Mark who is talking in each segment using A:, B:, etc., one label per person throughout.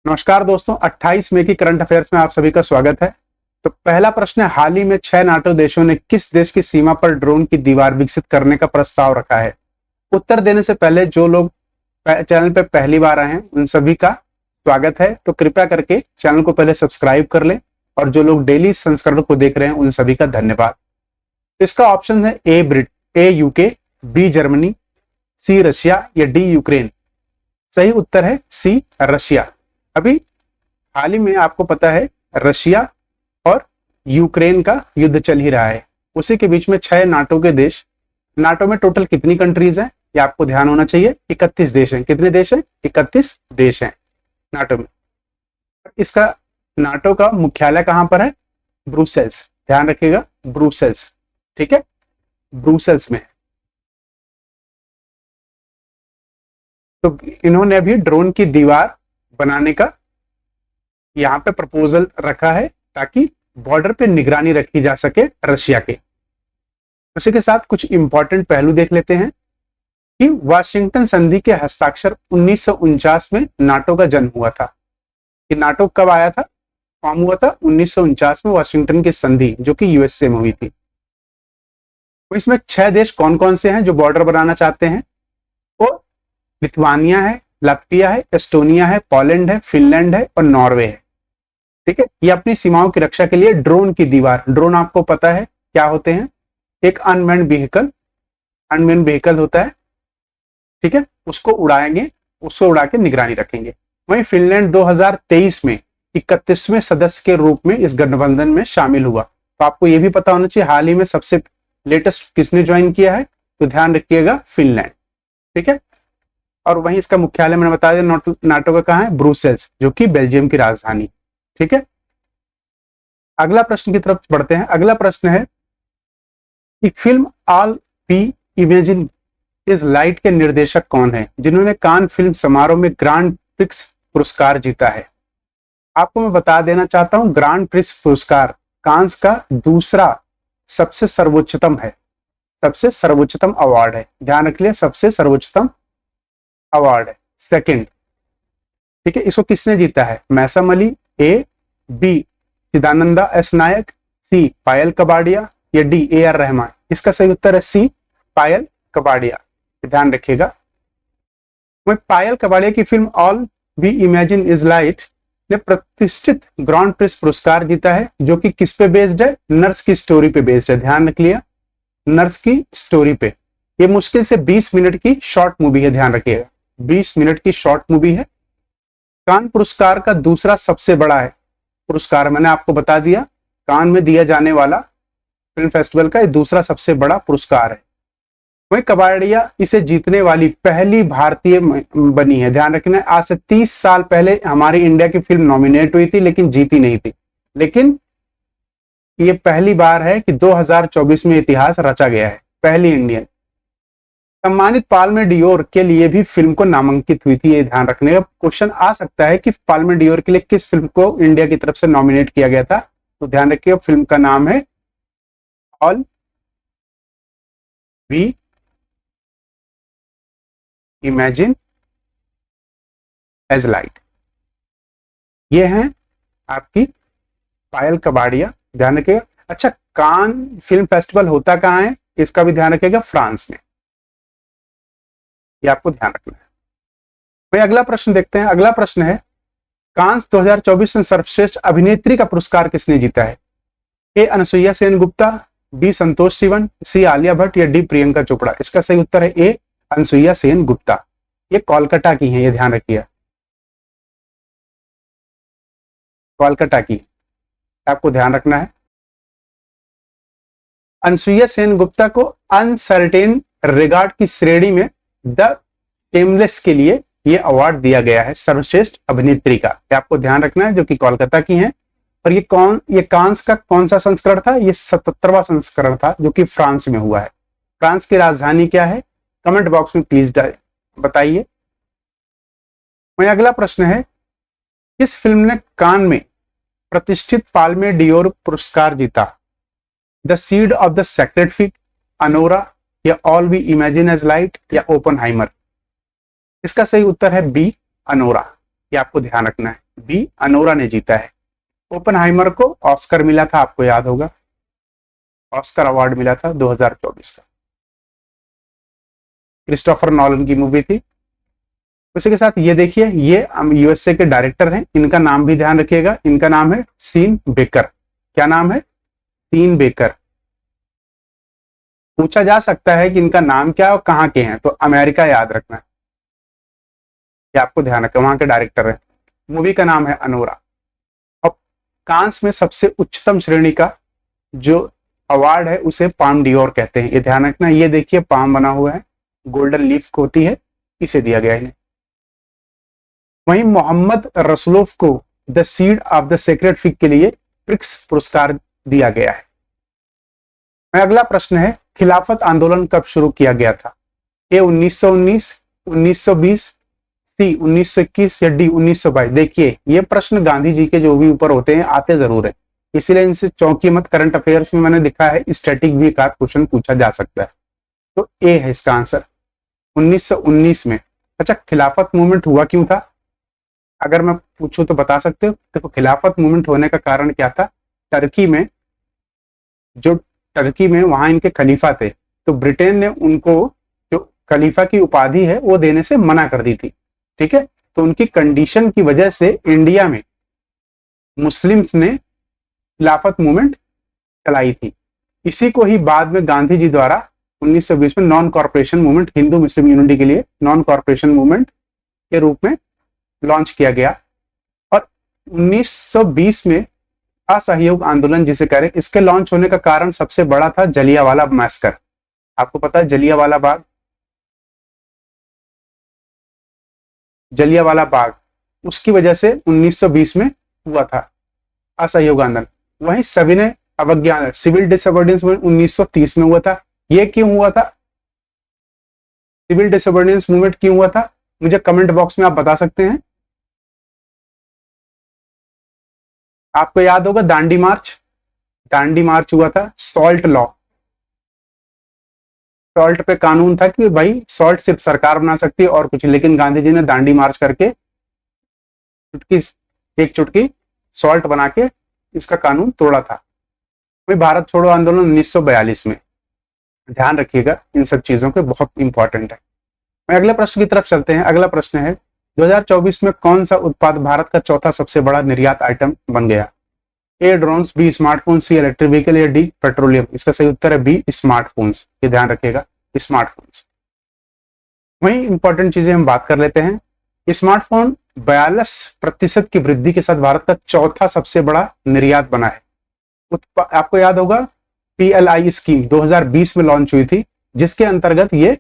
A: नमस्कार दोस्तों, 28 मई की करंट अफेयर्स में आप सभी का स्वागत है। तो पहला प्रश्न है, हाल ही में 6 नाटो देशों ने किस देश की सीमा पर ड्रोन की दीवार विकसित करने का प्रस्ताव रखा है। उत्तर देने से पहले जो लोग चैनल पर पहली बार आए हैं उन सभी का स्वागत है। तो कृपया करके चैनल को पहले सब्सक्राइब कर लें और जो लोग डेली संस्करण को देख रहे हैं उन सभी का धन्यवाद। इसका ऑप्शन है ए UK, B Germany, see Russia या डी यूक्रेन। सही उत्तर है सी रशिया। अभी हाल ही में आपको पता है रशिया और यूक्रेन का युद्ध चल ही रहा है। उसी के बीच में 6 नाटो के देश, नाटो में टोटल कितनी कंट्रीज हैं ये आपको ध्यान होना चाहिए। 31 देश हैं। कितने देश हैं? 31 देश हैं नाटो में। इसका नाटो का मुख्यालय कहां पर है? ब्रुसेल्स। ध्यान रखिएगा, ब्रुसेल्स। ठीक है, ब्रुसेल्स में। तो इन्होंने अभी ड्रोन की दीवार बनाने का यहां पे प्रपोजल रखा है ताकि बॉर्डर पे निगरानी रखी जा सके रशिया के। उसी के साथ कुछ इंपॉर्टेंट पहलू देख लेते हैं कि वाशिंगटन संधि के हस्ताक्षर 1949 में नाटो का जन्म हुआ था। कि नाटो कब आया था, फॉर्म हुआ था 1949 में वाशिंगटन की संधि, जो कि यूएसए में हुई थी। तो इसमें 6 देश कौन कौन से हैं जो बॉर्डर बनाना चाहते हैं? वो लिथुआनिया है, लात्विया है, एस्टोनिया है, पोलैंड है, फिनलैंड है और नॉर्वे है। ठीक है, ये अपनी सीमाओं की रक्षा के लिए ड्रोन की दीवार, ड्रोन आपको पता है क्या होते हैं? एक अनमैन्ड व्हीकल होता है। ठीक है, उसको उड़ाएंगे, उसको उड़ा के निगरानी रखेंगे। वहीं फिनलैंड 2023 में 31वें सदस्य के रूप में इस गठबंधन में शामिल हुआ। तो आपको यह भी पता होना चाहिए हाल ही में सबसे लेटेस्ट किसने ज्वाइन किया है, तो ध्यान रखिएगा फिनलैंड। ठीक है, और वहीं इसका मुख्यालय मैंने बता दिया नाटो का कहां है? ब्रुसेल्स, जो कि बेल्जियम की राजधानी। ठीक है, अगला प्रश्न की तरफ बढ़ते हैं। अगला प्रश्न है कि film all we imagine is light के निर्देशक कौन है जिन्होंने कान फिल्म समारोह में ग्रांड प्रिक्स पुरस्कार जीता है। आपको मैं बता देना चाहता हूं, ग्रांड प्रिक्स पुरस्कार कांस का दूसरा सबसे सर्वोच्चतम है, सबसे सर्वोच्चतम अवार्ड है। ध्यान रख लिया, सबसे सर्वोच्चतम अवार्ड है, सेकंड। ठीक है, इसको किसने जीता है? मैसम अली, ए, बी चिदानंदा एस नायक, सी पायल कबाड़िया या डी ए आर रहमान। इसका सही उत्तर है सी पायल कबाड़िया। ध्यान रखिएगा, वही पायल कबाड़िया की film all we imagine is light ने प्रतिष्ठित ग्रांड प्रिक्स पुरस्कार जीता है, जो कि किस पे बेस्ड है? नर्स की स्टोरी पे बेस्ड है। ध्यान रख लिया, नर्स की स्टोरी पे। ये मुश्किल से 20 मिनट की शॉर्ट मूवी है, ध्यान रखिएगा, 20 मिनट की शॉर्ट मूवी है। कान पुरस्कार का दूसरा सबसे बड़ा है पुरस्कार, मैंने आपको बता दिया, कान में दिया जाने वाला फिल्म फेस्टिवल का दूसरा सबसे बड़ा पुरस्कार है। वही कबाड़िया इसे जीतने वाली पहली भारतीय बनी है। ध्यान रखना, आज से 30 साल पहले हमारी इंडिया की फिल्म नॉमिनेट हुई थी लेकिन जीती नहीं थी। लेकिन ये पहली बार है कि 2024 में इतिहास रचा गया है, पहली इंडियन। सम्मानित पाल्मे डियोर के लिए भी फिल्म को नामांकित हुई थी। ये ध्यान रखने का क्वेश्चन आ सकता है कि पाल्मे डियोर के लिए किस फिल्म को इंडिया की तरफ से नॉमिनेट किया गया था। तो ध्यान रखिए, फिल्म का नाम है all we imagine as light. ये है आपकी पायल कबाड़िया। ध्यान रखिएगा। अच्छा, कान फिल्म फेस्टिवल होता कहां है? इसका भी ध्यान रखिएगा, फ्रांस में। ये आपको ध्यान रखना है। भाई अगला प्रश्न देखते हैं। अगला प्रश्न है, कांस 2024 में सर्वश्रेष्ठ अभिनेत्री का पुरस्कार किसने जीता है? ए अनसुईया सेन गुप्ता, बी संतोष सिवन, सी आलिया भट्ट या डी प्रियंका चोपड़ा। इसका सही उत्तर है ए अनसुईया सेन गुप्ता। ये कोलकाता की है, ये ध्यान रखिए, कोलकाता की, आपको ध्यान रखना है। अनसुईया सेन गुप्ता को अनसर्टेन रिगार्ड की श्रेणी में द टेमलेस के लिए यह अवार्ड दिया गया है, सर्वश्रेष्ठ अभिनेत्री का। ये आपको ध्यान रखना है, जो कि कोलकाता की हैं। और ये कांस का कौन सा संस्करण था? ये 77वां संस्करण था, जो कि फ्रांस में हुआ है। फ्रांस की राजधानी क्या है? कमेंट बॉक्स में प्लीज बताइए। वहीं अगला प्रश्न है, किस फिल्म ने कान में प्रतिष्ठित पाल्मे डियोर पुरस्कार जीता? The seed of the sacred fig, Anora या all we imagine as light या ओपनहाइमर। इसका सही उत्तर है बी अनोरा। ये आपको ध्यान रखना है। बी, अनोरा ने जीता है। ओपनहाइमर को ऑस्कर मिला था, आपको याद होगा, ऑस्कर अवार्ड मिला था 2024 का। क्रिस्टोफर नॉलन की मूवी थी। उसी के साथ ये देखिए, ये यूएसए के डायरेक्टर हैं, इनका नाम भी ध्यान रखिएगा। इनका नाम है सीन बेकर। क्या नाम है? Sean Baker. पूछा जा सकता है कि इनका नाम क्या है और कहाँ के हैं, तो अमेरिका याद रखना है, ये आपको ध्यान रखना, वहां के डायरेक्टर है। मूवी का नाम है अनोरा। और कांस में सबसे उच्चतम श्रेणी का जो अवार्ड है उसे पाम डियोर कहते हैं, ये ध्यान रखना। ये देखिए पाम बना हुआ है, गोल्डन लीफ होती है, इसे दिया गया है। वहीं मोहम्मद रसुलोफ को the seed of the sacred fig के लिए प्रिक्स पुरस्कार दिया गया है। अगला प्रश्न है, खिलाफत आंदोलन कब शुरू किया गया था? ए 1919, 1920, सी 1921 या डी 1922? देखिए ये प्रश्न गांधी जी के जो भी ऊपर होते हैं आते जरूर है, इसीलिए इनसे चौंकी मत। करंट अफेयर्स में मैंने लिखा है स्टैटिक भी एक आध क्वेश्चन पूछा जा सकता है, तो ए है इसका आंसर, 1919 में। अच्छा, खिलाफत मूवमेंट हुआ क्यों था? अगर मैं पूछूं तो बता सकते हो? देखो, खिलाफत मूवमेंट होने का कारण क्या था? टर्की में वहां इनके खलीफा थे, तो ब्रिटेन ने उनको जो खलीफा की उपाधि है वो देने से मना कर दी थी। ठीक है, तो उनकी कंडीशन की वजह से इंडिया में मुस्लिम्स ने खिलाफत मूवमेंट चलाई थी। इसी को ही बाद में गांधी जी द्वारा 1920 में non corporation movement, Hindu Muslim unity के लिए नॉन कॉर्पोरेशन मूवमेंट के रूप में लॉन्च किया गया। और 1920 में असहयोग आंदोलन जिसे कह रहे, इसके लॉन्च होने का कारण सबसे बड़ा था जलियांवाला मैसकर। आपको पता है जलियांवाला बाग, उसकी वजह से 1920 में हुआ था असहयोग आंदोलन। वहीं सविनय अवज्ञा, सिविल डिसोबीडियंस में 1930 में हुआ था। ये क्यों हुआ था? सिविल डिसोबीडियंस मूवमेंट क्यों हुआ था? मुझे कमेंट बॉक्स में आप बता सकते हैं। आपको याद होगा दांडी मार्च हुआ था। सॉल्ट लॉ, सॉल्ट पे कानून था कि भाई सॉल्ट सिर्फ सरकार बना सकती है और कुछ, लेकिन गांधी जी ने दांडी मार्च करके एक चुटकी सॉल्ट बना के इसका कानून तोड़ा था। वही भारत छोड़ो आंदोलन 1942 में, ध्यान रखिएगा इन सब चीजों के, बहुत इंपॉर्टेंट है। मैं अगले प्रश्न की तरफ चलते हैं। अगला प्रश्न है, 2024 में कौन सा उत्पाद भारत का चौथा सबसे बड़ा निर्यात आइटम बन गया? ए ड्रोन्स, बी स्मार्टफोन, सी इलेक्ट्रिक व्हीकल या डी पेट्रोलियम? इसका सही उत्तर है बी स्मार्टफोन्स, ये ध्यान रखिएगा, स्मार्टफोन्स। वही इंपॉर्टेंट चीजें हम बात कर लेते हैं। स्मार्टफोन 42% की वृद्धि के साथ भारत का चौथा सबसे बड़ा निर्यात बना है। आपको याद होगा PLI स्कीम 2020 में लॉन्च हुई थी, जिसके अंतर्गत ये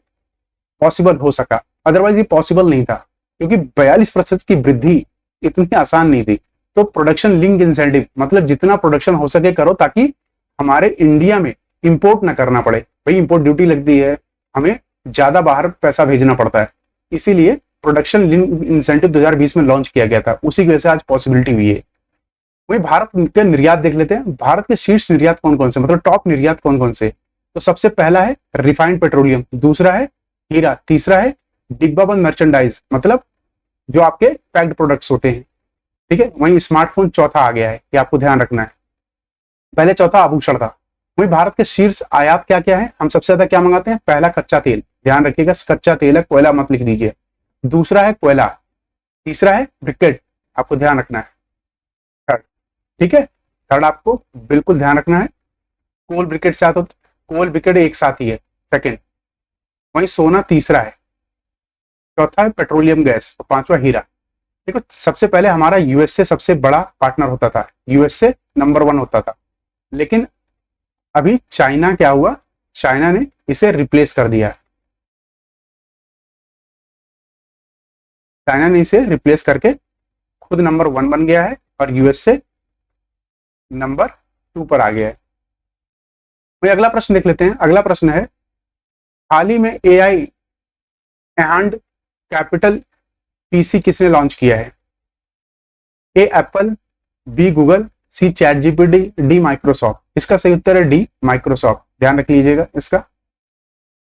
A: पॉसिबल हो सका, अदरवाइज ये पॉसिबल नहीं था, क्योंकि 42% की वृद्धि इतनी आसान नहीं थी। तो प्रोडक्शन लिंक इंसेंटिव, मतलब जितना प्रोडक्शन हो सके करो, ताकि हमारे इंडिया में इंपोर्ट ना करना पड़े। भाई इंपोर्ट ड्यूटी लगती है, हमें ज्यादा बाहर पैसा भेजना पड़ता है, इसीलिए प्रोडक्शन लिंक इंसेंटिव 2020 में लॉन्च किया गया था। उसी की वजह से आज पॉसिबिलिटी हुई है। वही भारत के निर्यात देख लेते हैं। भारत के शीर्ष निर्यात कौन कौन से, मतलब टॉप निर्यात कौन कौन से? तो सबसे पहला है रिफाइंड पेट्रोलियम, दूसरा है हीरा, तीसरा है डिब्बाबंद मर्चेंडाइज, मतलब जो आपके पैक्ड प्रोडक्ट्स होते हैं। ठीक है, वहीं स्मार्टफोन चौथा आ गया है, ये आपको ध्यान रखना है। पहले चौथा आभूषण था। वहीं भारत के शीर्ष आयात क्या क्या है? हम सबसे ज्यादा क्या मंगाते हैं? पहला कच्चा तेल, ध्यान रखिएगा कच्चा तेल है, कोयला मत लिख दीजिए। दूसरा है कोयला, तीसरा है ब्रिकेट, आपको ध्यान रखना है। थर्ड, ठीक है, थर्ड आपको बिल्कुल ध्यान रखना है। कोल ब्रिकेट से आता, कोल ब्रिकेट एक साथ ही है, सेकेंड। वहीं सोना तीसरा है, चौथा है पेट्रोलियम गैस, और पांचवा हीरा। देखो सबसे पहले हमारा यूएसए सबसे बड़ा पार्टनर होता था, यूएसए नंबर 1 होता था, लेकिन अभी चाइना क्या हुआ, चाइना ने इसे रिप्लेस कर दिया। चाइना ने इसे रिप्लेस करके खुद नंबर 1 बन गया है और यूएसए नंबर 2 पर आ गया है। वही अगला प्रश्न देख लेते हैं। अगला प्रश्न है, हाल ही में AI एंड कैपिटल PC किसने लॉन्च किया है? ए एप्पल, बी गूगल, सी चैट जीपीटी, डी माइक्रोसॉफ्ट? इसका सही उत्तर है डी माइक्रोसॉफ्ट, ध्यान रख लीजिएगा इसका।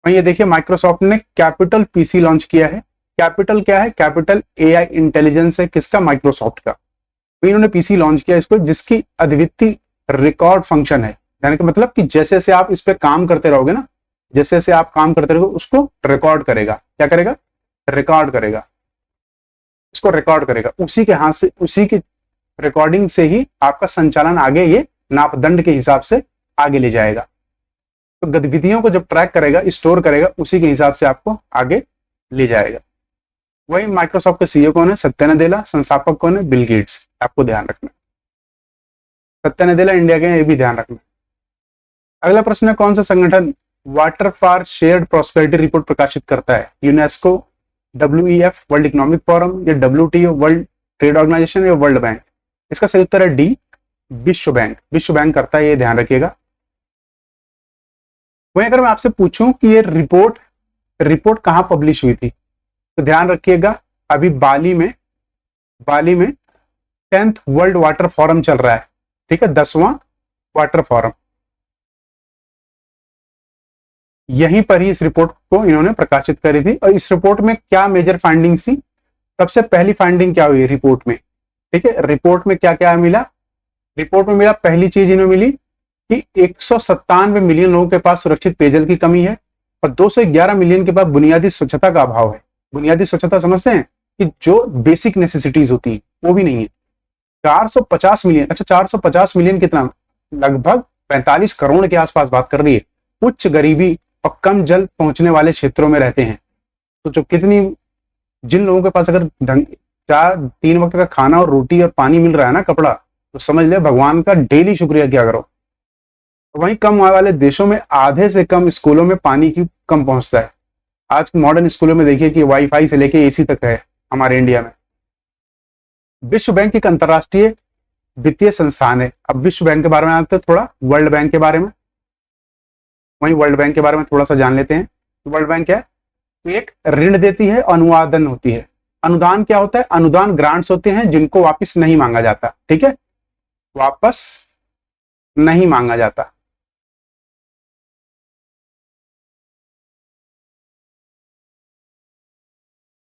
A: वहीं ये देखिए माइक्रोसॉफ्ट ने कैपिटल PC लॉन्च किया है। कैपिटल क्या है? कैपिटल एआई इंटेलिजेंस है, किसका? माइक्रोसॉफ्ट का। तो इन्होंने पीसी लॉन्च किया इसको, जिसकी अद्वितीय रिकॉर्ड फंक्शन है, यानी कि मतलब कि जैसे जैसे आप इस पे काम करते रहोगे ना, जैसे जैसे आप काम करते रहोगे उसको रिकॉर्ड करेगा। क्या करेगा? रिकॉर्ड करेगा, इसको रिकॉर्ड करेगा। उसी के हाथ से, उसी की रिकॉर्डिंग से ही आपका संचालन आगे ये मापदंड के हिसाब से आगे ले जाएगा। तो गतिविधियों को जब ट्रैक करेगा, स्टोर करेगा, उसी के हिसाब से आपको आगे ले जाएगा। वही माइक्रोसॉफ्ट के सीईओ कौन है? सत्या नदेला। संस्थापक कौन है? Bill Gates. आपको ध्यान रखना, सत्या नदेला इंडिया के, ये भी ध्यान रखना। अगला प्रश्न है, कौन सा संगठन water for shared prosperity report प्रकाशित करता है? UNESCO, WEF world economic forum, या WTO वर्ल्ड ट्रेड ऑर्गेनाइजेशन, या वर्ल्ड बैंक? इसका सही उत्तर है डी, विश्व बैंक। विश्व बैंक करता है, ये ध्यान रखिएगा। वहीं अगर मैं आपसे पूछूं कि ये रिपोर्ट कहां पब्लिश हुई थी, तो ध्यान रखिएगा अभी बाली में 10th वर्ल्ड वाटर फोरम चल रहा है, ठीक है, 10वां वाटर फोरम। यहीं पर ही इस रिपोर्ट को इन्होंने प्रकाशित करी थी। और इस रिपोर्ट में क्या मेजर फाइंडिंग्स थी? सबसे पहली फाइंडिंग क्या हुई रिपोर्ट में? ठीक है, रिपोर्ट में क्या क्या मिला? रिपोर्ट में मिला, पहली चीज इन्हें मिली कि 197 मिलियन लोगों के पास सुरक्षित पेयजल की कमी है और 211 मिलियन के पास बुनियादी स्वच्छता का अभाव है। बुनियादी स्वच्छता समझते हैं कि जो बेसिक नेसेसिटीज होती है वो भी नहीं है। 450 मिलियन, अच्छा 450 मिलियन कितना? लगभग 45 करोड़ के आसपास बात कर रही है। उच्च गरीबी और कम जल पहुंचने वाले क्षेत्रों में रहते हैं। तो जो जिन लोगों के पास अगर 3 वक्त का खाना और रोटी और पानी मिल रहा है ना, कपड़ा, तो समझ ले भगवान का डेली शुक्रिया किया करो। वहीं कम आय वाले देशों में आधे से कम स्कूलों में पानी की कम पहुंचता है। आज मॉडर्न स्कूलों में देखिए कि वाईफाई से लेके एसी तक है हमारे इंडिया में। विश्व बैंक एक अंतरराष्ट्रीय वित्तीय संस्थान है। अब विश्व बैंक के बारे में आते हैं, थोड़ा वर्ल्ड बैंक के बारे में। वहीं वर्ल्ड बैंक के बारे में थोड़ा सा जान लेते हैं। वर्ल्ड बैंक क्या है? एक ऋण देती है, अनुवादन होती है। अनुदान क्या होता है? अनुदान ग्रांट्स होते हैं जिनको वापस नहीं मांगा जाता, ठीक है, वापस नहीं मांगा जाता।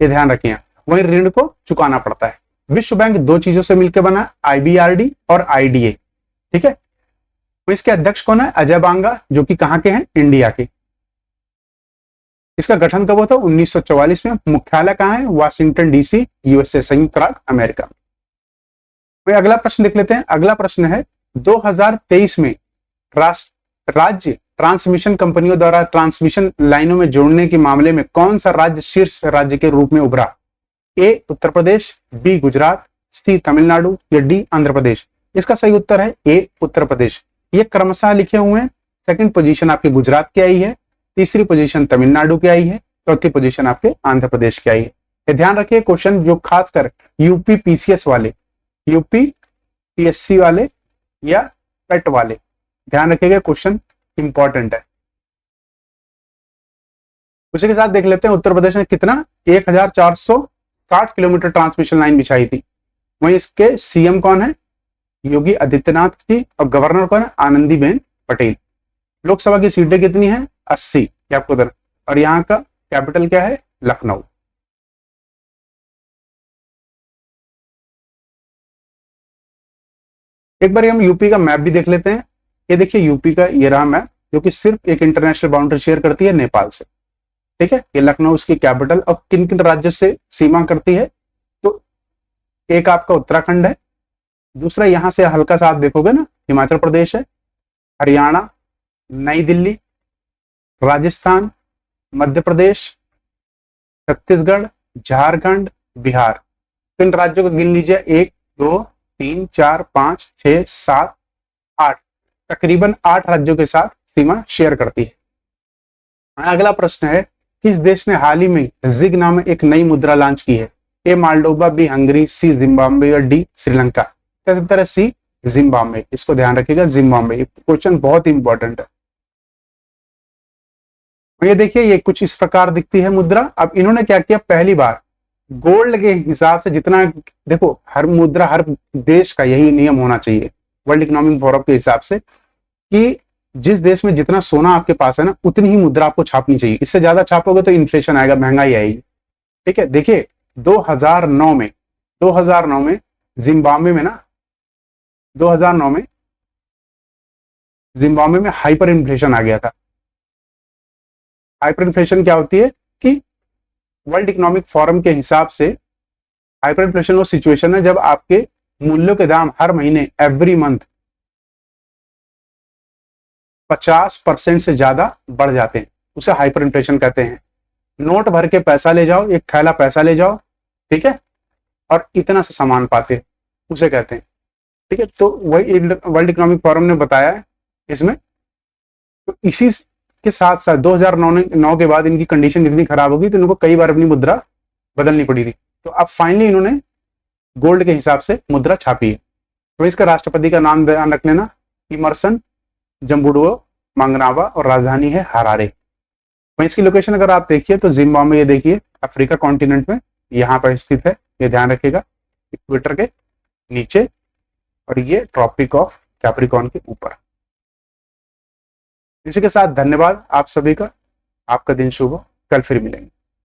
A: ये ध्यान रखिए। वहीं ऋण को चुकाना पड़ता है। विश्व बैंक 2 चीजों से मिलकर बना, IBRD और IDA, ठीक है। तो इसके अध्यक्ष कौन है? अजय बांगा, जो कि कहां के हैं? इंडिया के। इसका गठन कब हुआ था? 1944 में। मुख्यालय कहां है? वाशिंगटन DC, USA, संयुक्त राज्य अमेरिका। वही अगला प्रश्न देख लेते हैं। अगला प्रश्न है, 2023 में राज्य ट्रांसमिशन कंपनियों द्वारा ट्रांसमिशन लाइनों में जोड़ने के मामले में कौन सा राज्य शीर्ष राज्य के रूप में उभरा? A Uttar Pradesh, B Gujarat, C Tamil Nadu, या D आंध्र प्रदेश? इसका सही उत्तर है A उत्तर प्रदेश। ये क्रमशः लिखे हुए हैं। सेकंड पोजीशन आपकी गुजरात की आई है, तीसरी पोजीशन तमिलनाडु की आई है, चौथी पोजीशन आपके आंध्र प्रदेश की आई है। ये ध्यान रखिए, क्वेश्चन जो खासकर यूपी PCS वाले, यूपी PSC वाले या पेट वाले, ध्यान रखिएगा, क्वेश्चन इंपॉर्टेंट है। उसी के साथ देख लेते हैं उत्तर प्रदेश ने कितना 1460 किलोमीटर ट्रांसमिशन लाइन बिछाई थी। वहीं इसके CM कौन है? योगी आदित्यनाथ जी। और गवर्नर कौन है? आनंदीबेन पटेल। लोकसभा की सीटें कितनी है? 80, आपको उधर। और यहाँ का कैपिटल क्या है? लखनऊ। एक बार हम यूपी का मैप भी देख लेते हैं। ये देखिए यूपी का ये रहा मैप, जो कि सिर्फ एक इंटरनेशनल बाउंड्री शेयर करती है नेपाल से, ठीक है। ये लखनऊ उसकी कैपिटल। और किन किन राज्यों से सीमा करती है? तो एक आपका उत्तराखंड है, दूसरा यहां से हल्का सा आप देखोगे ना, हिमाचल प्रदेश है, हरियाणा, नई दिल्ली, राजस्थान, मध्य प्रदेश, छत्तीसगढ़, झारखंड, बिहार। तो इन राज्यों को गिन लीजिए, 1 2 3 4 5 6 7 8, तकरीबन 8 राज्यों के साथ सीमा शेयर करती है। अगला प्रश्न है, किस देश ने हाल ही में जिग नाम में एक नई मुद्रा लॉन्च की है? A Moldova, B Hungary, C Zimbabwe, और D श्रीलंका? क्या उत्तर है? C Zimbabwe. इसको ध्यान रखिएगा, जिम्बाब्वे। क्वेश्चन बहुत इंपॉर्टेंट है। ये देखिए, ये कुछ इस प्रकार दिखती है मुद्रा। अब इन्होंने क्या किया, पहली बार गोल्ड के हिसाब से जितना, देखो हर मुद्रा हर देश का यही नियम होना चाहिए वर्ल्ड इकोनॉमिक फोरम के हिसाब से, कि जिस देश में जितना सोना आपके पास है ना, उतनी ही मुद्रा आपको छापनी चाहिए। इससे ज्यादा छापोगे तो इन्फ्लेशन आएगा, महंगाई आएगी। ठीक है, देखिए 2009 में जिम्बाब्वे में ना 2009 में जिम्बाब्वे में हाइपर इन्फ्लेशन आ गया था। हाइपर इन्फ्लेशन क्या होती है कि वर्ल्ड इकोनॉमिक फोरम के हिसाब से हाइपर इन्फ्लेशन वो सिचुएशन है जब आपके मूल्यों के दाम हर महीने एवरी मंथ 50% से ज्यादा बढ़ जाते हैं, उसे हाइपर इन्फ्लेशन कहते हैं। नोट भर के पैसा ले जाओ, एक थैला पैसा ले जाओ, ठीक है, और इतना सा सामान पाते हैं, उसे कहते हैं। ठीक है, तो वही वर्ल्ड इकोनॉमिक फोरम ने बताया है इसमें। तो इसी के साथ साथ 2009 के बाद इनकी कंडीशन इतनी खराब होगी तो इनको कई बार अपनी मुद्रा बदलनी पड़ी थी। तो अब फाइनली इन्होंने गोल्ड के हिसाब से मुद्रा छापी है। तो इसका राष्ट्रपति का नाम ध्यान रख लेना, इमरसन जम्बुडो मंगनावा, और राजधानी है हरारे। वहीं इसकी लोकेशन अगर आप देखिए तो जिम्बाब्वे, ये देखिए अफ्रीका कॉन्टिनेंट में यहाँ पर स्थित है, ये ध्यान रखिएगा, इक्वेटर के नीचे, और ये ट्रॉपिक ऑफ कैप्रिकॉर्न के ऊपर। इसी के साथ धन्यवाद आप सभी का, आपका दिन शुभ हो, कल फिर मिलेंगे।